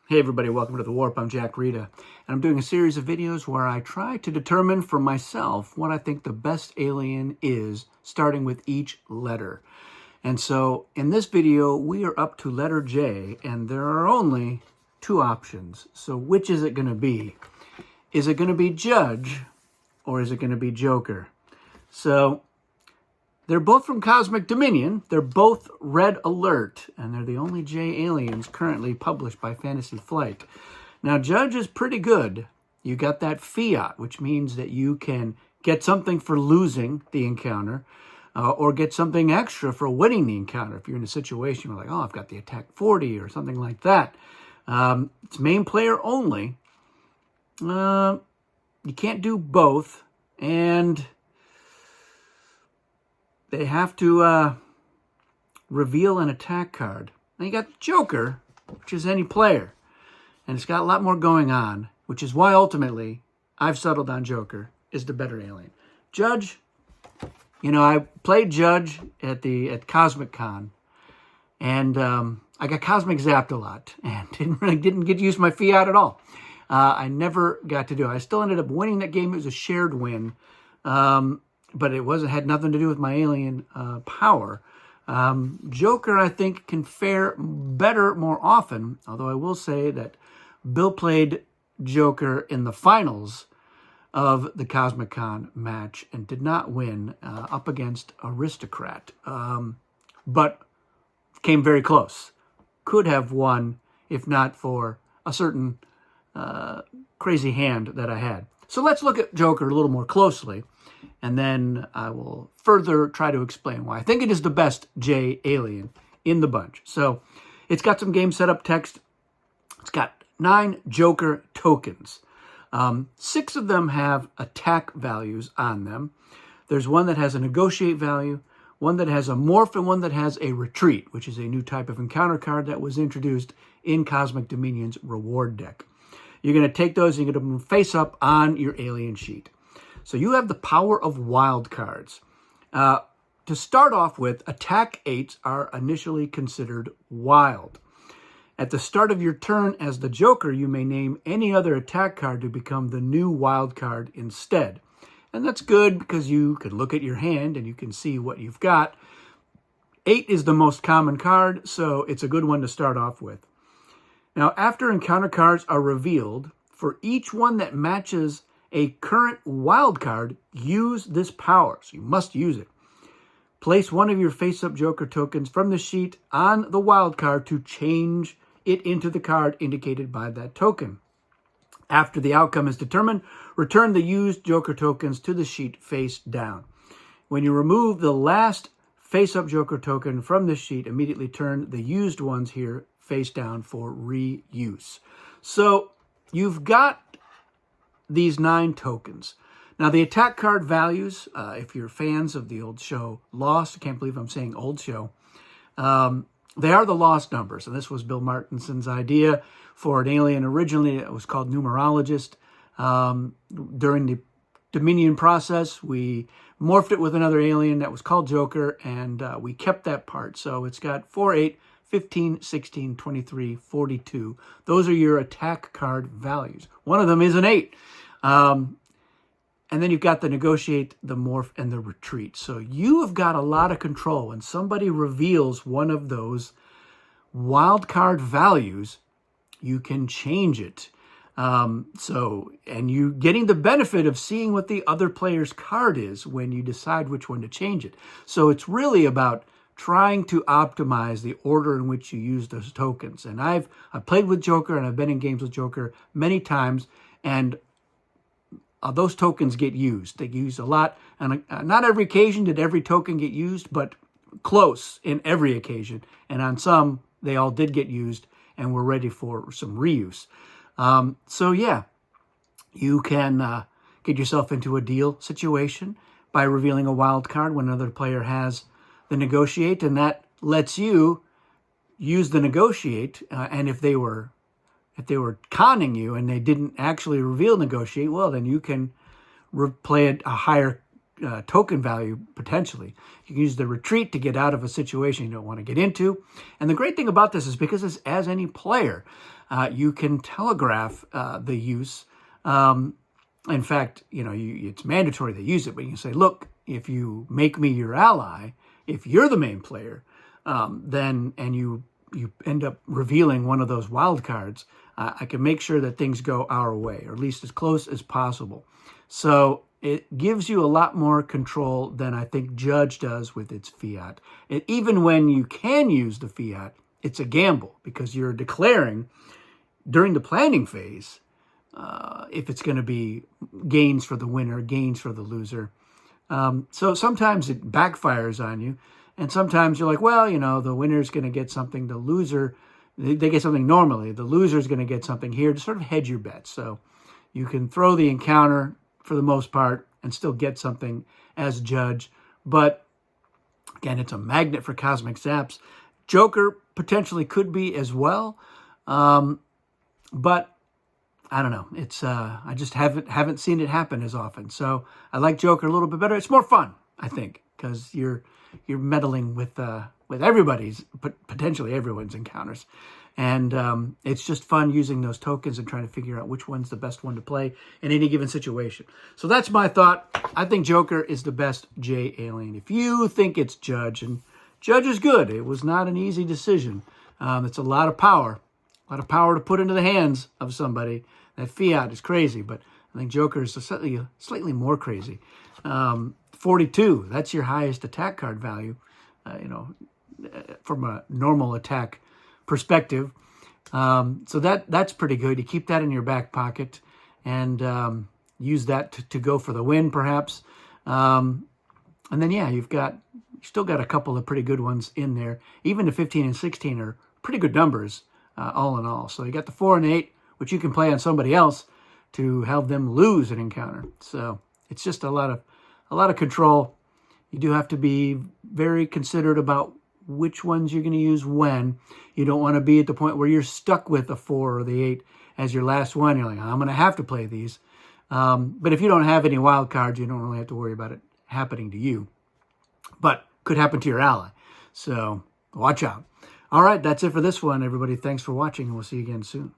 Hey everybody, welcome to The Warp. I'm Jack Rita, and I'm doing a series of videos where I try to determine for myself what I think the best alien is, starting with each letter. And so in this video, we are up to letter J, and there are only two options. So which is it going to be? Is it going to be Judge, or is it going to be Joker? So they're both from Cosmic Dominion. They're both Red Alert, and they're the only J aliens currently published by Fantasy Flight. Now, Judge is pretty good. You got that fiat, which means that you can get something for losing the encounter, or get something extra for winning the encounter. If you're in a situation where, like, oh, I've got the attack 40 or something like that. It's main player only. You can't do both, and they have to reveal an attack card. Now you got Joker, which is any player. And it's got a lot more going on, which is why ultimately I've settled on Joker is the better alien. Judge, I played Judge at Cosmic Con, and I got Cosmic zapped a lot and didn't get to use my fiat at all. I never got to do it. I still ended up winning that game. It was a shared win. But it had nothing to do with my alien power. Joker, I think, can fare better more often, although I will say that Bill played Joker in the finals of the Cosmic Con match and did not win up against Aristocrat, but came very close. Could have won if not for a certain crazy hand that I had. So let's look at Joker a little more closely, and then I will further try to explain why I think it is the best J alien in the bunch. So it's got some game setup text. It's got 9 Joker tokens. 6 of them have attack values on them. There's one that has a negotiate value, one that has a morph, and one that has a retreat, which is a new type of encounter card that was introduced in Cosmic Dominion's reward deck. You're going to take those and you're going to put them face up on your alien sheet. So you have the power of wild cards. To start off with, attack 8s are initially considered wild. At the start of your turn as the Joker, you may name any other attack card to become the new wild card instead. And that's good because you can look at your hand and you can see what you've got. 8 is the most common card, so it's a good one to start off with. Now, after encounter cards are revealed, for each one that matches a current wild card, use this power. So you must use it. Place one of your face-up Joker tokens from the sheet on the wild card to change it into the card indicated by that token. After the outcome is determined, return the used Joker tokens to the sheet face down. When you remove the last face-up Joker token from the sheet, immediately turn the used ones here face down for reuse. So you've got these 9 tokens. Now, the attack card values, if you're fans of the old show Lost, I can't believe I'm saying old show, they are the Lost numbers. And this was Bill Martinson's idea for an alien. Originally, it was called Numerologist. During the Dominion process, we morphed it with another alien that was called Joker, and we kept that part. So it's got 4, 8, 15, 16, 23, 42. Those are your attack card values. One of them is an 8. And then you've got the negotiate, the morph, and the retreat. So you have got a lot of control. When somebody reveals one of those wild card values, you can change it. And you getting the benefit of seeing what the other player's card is when you decide which one to change it. So it's really about trying to optimize the order in which you use those tokens. And I've played with Joker, and I've been in games with Joker many times, and those tokens get used. They get used a lot. And not every occasion did every token get used, but close in every occasion. And on some, they all did get used and were ready for some reuse. So yeah, you can get yourself into a deal situation by revealing a wild card when another player has the negotiate, and that lets you use the negotiate. And if they were conning you and they didn't actually reveal negotiate, well, then you can play a higher token value, potentially. You can use the retreat to get out of a situation you don't want to get into. And the great thing about this is because it's as any player, you can telegraph the use. In fact, it's mandatory to use it, but you can say, look, if you make me your ally, if you're the main player, then, and you end up revealing one of those wild cards, I can make sure that things go our way, or at least as close as possible. So it gives you a lot more control than I think Judge does with its fiat. Even when you can use the fiat, it's a gamble because you're declaring during the planning phase if it's going to be gains for the winner, gains for the loser. So sometimes it backfires on you. And sometimes you're like, well, the winner's going to get something. The loser, they get something normally. The loser's going to get something here to sort of hedge your bets. So you can throw the encounter for the most part and still get something as Judge. But again, it's a magnet for cosmic zaps. Joker potentially could be as well. But I don't know. It's I just haven't seen it happen as often. So I like Joker a little bit better. It's more fun, I think, because you're meddling with everybody's, potentially everyone's encounters. And it's just fun using those tokens and trying to figure out which one's the best one to play in any given situation. So that's my thought. I think Joker is the best J alien. If you think it's Judge, and Judge is good. It was not an easy decision. It's a lot of power to put into the hands of somebody. That fiat is crazy, but I think Joker is slightly more crazy. 42, that's your highest attack card value, from a normal attack perspective. So that's pretty good. You keep that in your back pocket and use that to go for the win, perhaps. And then, yeah, you still got a couple of pretty good ones in there. Even the 15 and 16 are pretty good numbers, all in all. So you got the 4 and 8, which you can play on somebody else to help them lose an encounter. So it's just a lot of control. You do have to be very considerate about which ones you're going to use when. You don't want to be at the point where you're stuck with the 4 or the 8 as your last one. You're like, I'm going to have to play these. But if you don't have any wild cards, you don't really have to worry about it happening to you. But could happen to your ally. So watch out. All right, that's it for this one, everybody. Thanks for watching, and we'll see you again soon.